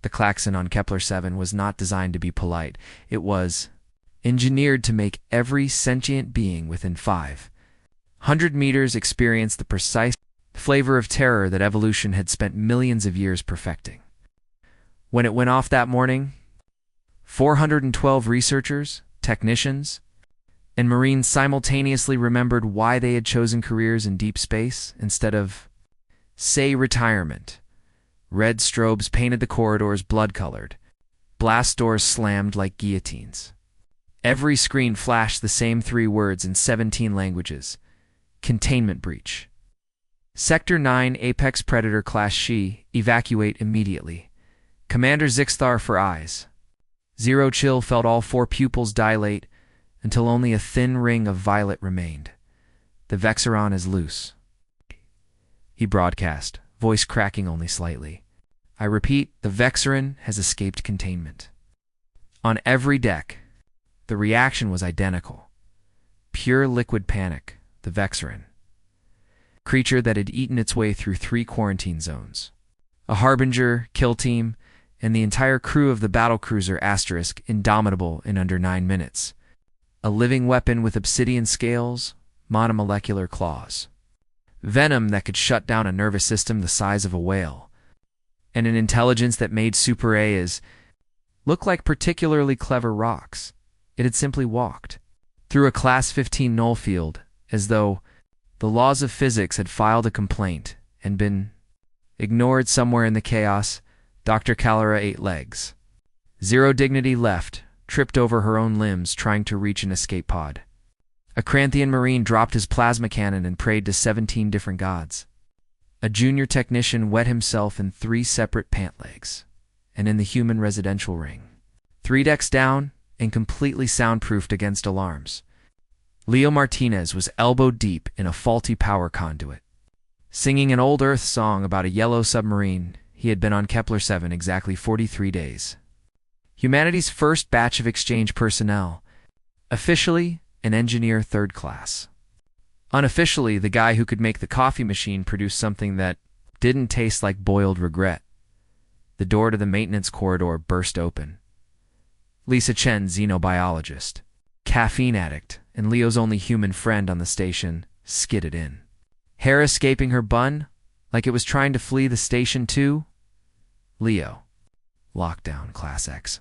The klaxon on Kepler-7 was not designed to be polite. It was engineered to make every sentient being within 500 meters experience the precise flavor of terror that evolution had spent millions of years perfecting. When it went off that morning, 412 researchers, technicians, and Marines simultaneously remembered why they had chosen careers in deep space instead of, say, retirement. Red strobes painted the corridors blood-colored. Blast doors slammed like guillotines. Every screen flashed the same 3 words in 17 languages. Containment breach. Sector 9 Apex Predator Class She, evacuate immediately. Commander Zixthar for eyes. Zero Chill felt all 4 pupils dilate until only a thin ring of violet remained. The Vexeron is loose, he broadcast, voice cracking only slightly. I repeat, the Vexeron has escaped containment. On every deck, the reaction was identical. Pure liquid panic, the Vexeron. Creature that had eaten its way through 3 quarantine zones. A Harbinger, kill team, and the entire crew of the battlecruiser Asterisk indomitable in under 9 minutes. A living weapon with obsidian scales, monomolecular claws. Venom that could shut down a nervous system the size of a whale. And an intelligence that made Super A's look like particularly clever rocks. It had simply walked through a Class 15 null field as though the laws of physics had filed a complaint and been ignored somewhere in the chaos. Dr. Calera ate legs. Zero dignity left, tripped over her own limbs trying to reach an escape pod. A Cranthian Marine dropped his plasma cannon and prayed to 17 different gods. A junior technician wet himself in 3 separate pant legs, and in the human residential ring. 3 decks down and completely soundproofed against alarms. Leo Martinez was elbow deep in a faulty power conduit. Singing an old Earth song about a yellow submarine, he had been on Kepler-7 exactly 43 days. Humanity's first batch of exchange personnel. Officially, an engineer 3rd class. Unofficially, the guy who could make the coffee machine produce something that didn't taste like boiled regret. The door to the maintenance corridor burst open. Lisa Chen, xenobiologist, caffeine addict, and Leo's only human friend on the station, skidded in. Hair escaping her bun, like it was trying to flee the station too. Leo. Lockdown, Class X.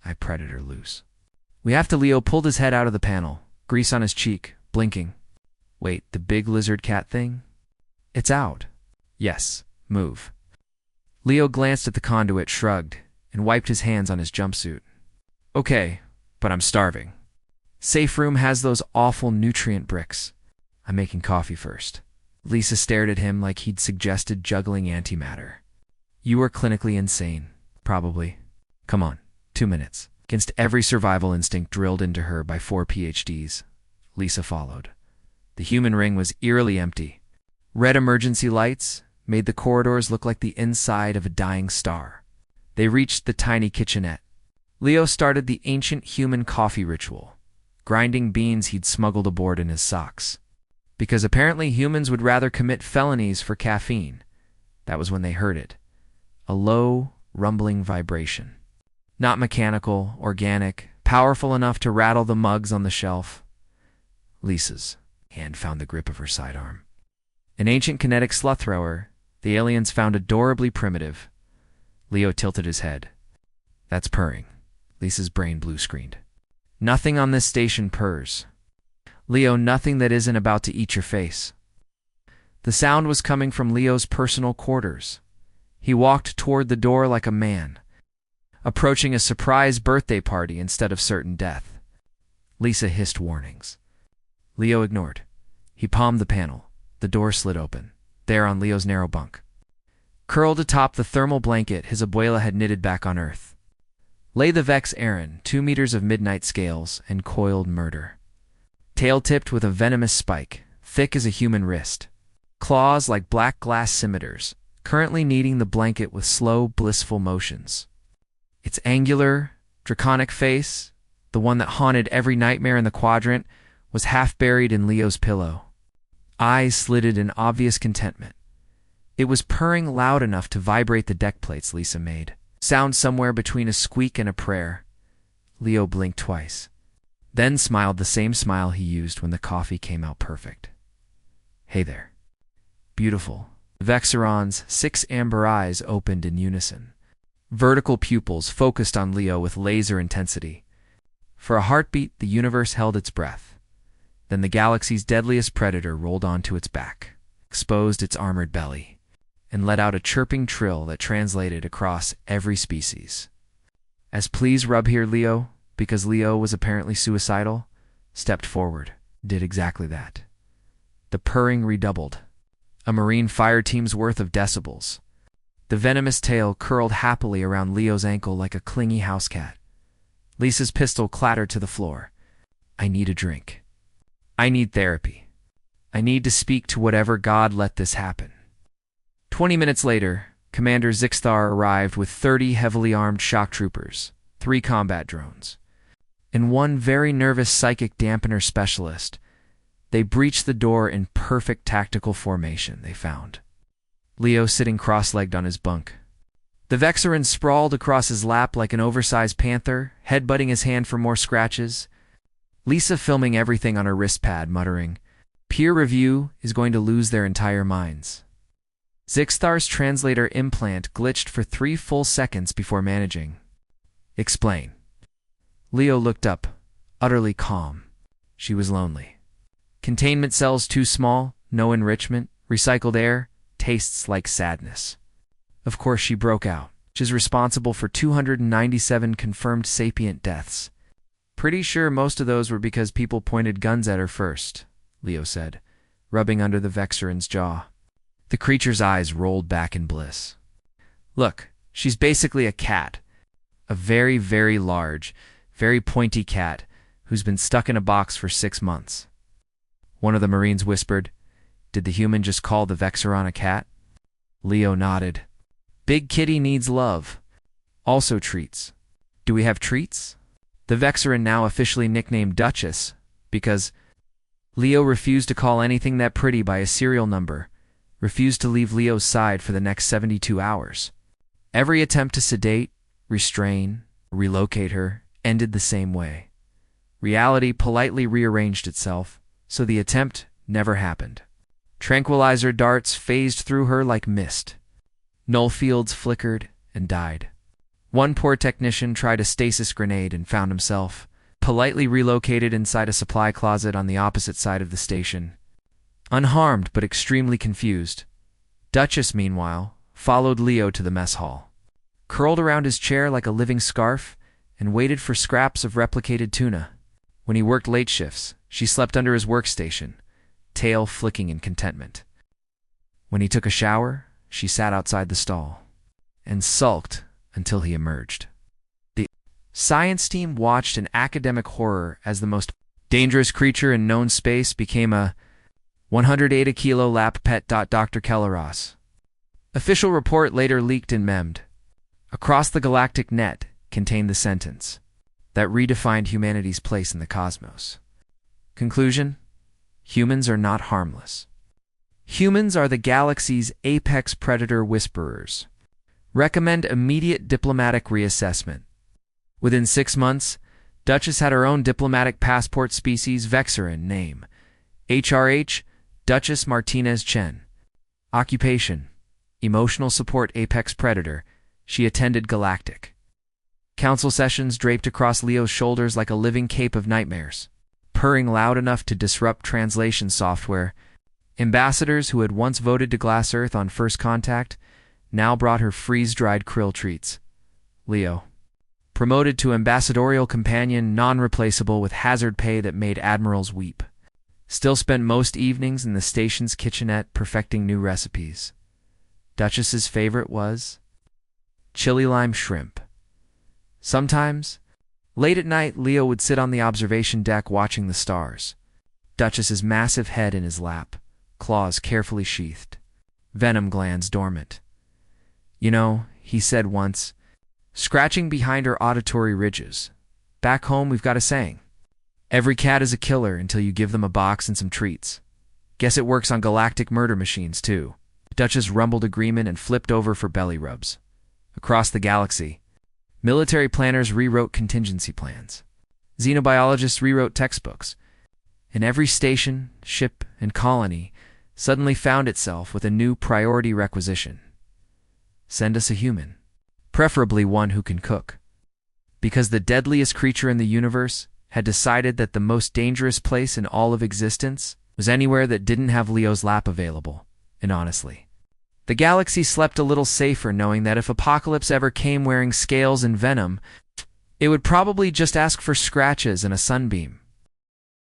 I Predator loose. We have to. Leo pulled his head out of the panel, grease on his cheek, blinking. Wait, the big lizard cat thing? It's out. Yes, move. Leo glanced at the conduit, shrugged, and wiped his hands on his jumpsuit. Okay, but I'm starving. Safe room has those awful nutrient bricks. I'm making coffee first. Lisa stared at him like he'd suggested juggling antimatter. You are clinically insane, probably. Come on, 2 minutes. Against every survival instinct drilled into her by 4 PhDs, Lisa followed. The human ring was eerily empty. Red emergency lights made the corridors look like the inside of a dying star. They reached the tiny kitchenette. Leo started the ancient human coffee ritual, grinding beans he'd smuggled aboard in his socks. Because apparently humans would rather commit felonies for caffeine. That was when they heard it. A low, rumbling vibration. Not mechanical, organic, powerful enough to rattle the mugs on the shelf. Lisa's hand found the grip of her sidearm. An ancient kinetic sloth thrower, the aliens found adorably primitive. Leo tilted his head. That's purring. Lisa's brain blue-screened. Nothing on this station purrs. Leo, nothing that isn't about to eat your face. The sound was coming from Leo's personal quarters. He walked toward the door like a man, approaching a surprise birthday party instead of certain death. Lisa hissed warnings. Leo ignored. He palmed the panel. The door slid open. There on Leo's narrow bunk, curled atop the thermal blanket his abuela had knitted back on Earth, lay the Vex Aaron, 2 meters of midnight scales and coiled murder. Tail tipped with a venomous spike, thick as a human wrist. Claws like black glass scimitars, currently kneading the blanket with slow, blissful motions. Its angular, draconic face, the one that haunted every nightmare in the quadrant, was half buried in Leo's pillow. Eyes slitted in obvious contentment. It was purring loud enough to vibrate the deck plates Lisa made. Sound somewhere between a squeak and a prayer. Leo blinked twice, then smiled the same smile he used when the coffee came out perfect. Hey there. Beautiful. Vexeron's 6 amber eyes opened in unison. Vertical pupils focused on Leo with laser intensity. For a heartbeat, the universe held its breath. Then the galaxy's deadliest predator rolled onto its back, exposed its armored belly, and let out a chirping trill that translated across every species. As please rub here, Leo, because Leo was apparently suicidal, stepped forward, did exactly that. The purring redoubled, a marine fire team's worth of decibels. The venomous tail curled happily around Leo's ankle like a clingy house cat. Lisa's pistol clattered to the floor. I need a drink. I need therapy. I need to speak to whatever God let this happen. 20 minutes later, Commander Zixthar arrived with 30 heavily armed shock troopers, 3 combat drones, and 1 very nervous psychic dampener specialist. They breached the door in perfect tactical formation, they found. Leo sitting cross-legged on his bunk. The Vexeran sprawled across his lap like an oversized panther, headbutting his hand for more scratches. Lisa filming everything on her wrist pad, muttering, "Peer review is going to lose their entire minds." Zixthar's translator implant glitched for 3 full seconds before managing. Explain. Leo looked up, utterly calm. She was lonely. Containment cells too small, no enrichment, recycled air, tastes like sadness. Of course she broke out. She's responsible for 297 confirmed sapient deaths. Pretty sure most of those were because people pointed guns at her first, Leo said, rubbing under the Vexeran's jaw. The creature's eyes rolled back in bliss. Look, she's basically a cat. A very, very large, very pointy cat who's been stuck in a box for 6 months. One of the Marines whispered, "Did the human just call the Vexeran a cat?" Leo nodded. "Big kitty needs love. Also treats. Do we have treats?" The Vexeran, now officially nicknamed Duchess, because Leo refused to call anything that pretty by a serial number, refused to leave Leo's side for the next 72 hours. Every attempt to sedate, restrain, relocate her ended the same way. Reality politely rearranged itself, so the attempt never happened. Tranquilizer darts phased through her like mist. Null fields flickered and died. One poor technician tried a stasis grenade and found himself politely relocated inside a supply closet on the opposite side of the station. Unharmed but extremely confused, Duchess, meanwhile, followed Leo to the mess hall. Curled around his chair like a living scarf and waited for scraps of replicated tuna. When he worked late shifts, she slept under his workstation, tail flicking in contentment. When he took a shower, she sat outside the stall and sulked until he emerged. The science team watched in academic horror as the most dangerous creature in known space became a 108 kilo lap pet. Dr. Kelleros. Official report later leaked and memmed. Across the galactic net contained the sentence that redefined humanity's place in the cosmos. Conclusion: humans are not harmless. Humans are the galaxy's apex predator whisperers. Recommend immediate diplomatic reassessment. Within 6 months, Duchess had her own diplomatic passport species Vexeran name. HRH, Duchess Martinez Chen. Occupation: emotional support apex predator. She attended Galactic. Council sessions draped across Leo's shoulders like a living cape of nightmares. Purring loud enough to disrupt translation software, ambassadors who had once voted to glass Earth on first contact now brought her freeze-dried krill treats. Leo, promoted to ambassadorial companion, non-replaceable with hazard pay that made admirals weep, still spent most evenings in the station's kitchenette perfecting new recipes. Duchess's favorite was chili lime shrimp. Sometimes, late at night, Leo would sit on the observation deck watching the stars. Duchess's massive head in his lap, claws carefully sheathed, venom glands dormant. "You know," he said once, scratching behind her auditory ridges, "back home we've got a saying. Every cat is a killer until you give them a box and some treats. Guess it works on galactic murder machines, too." Duchess rumbled agreement and flipped over for belly rubs. Across the galaxy, military planners rewrote contingency plans. Xenobiologists rewrote textbooks. And every station, ship, and colony suddenly found itself with a new priority requisition. Send us a human, preferably one who can cook. Because the deadliest creature in the universe had decided that the most dangerous place in all of existence was anywhere that didn't have Leo's lap available. And honestly, the galaxy slept a little safer knowing that if Apocalypse ever came wearing scales and venom, it would probably just ask for scratches and a sunbeam.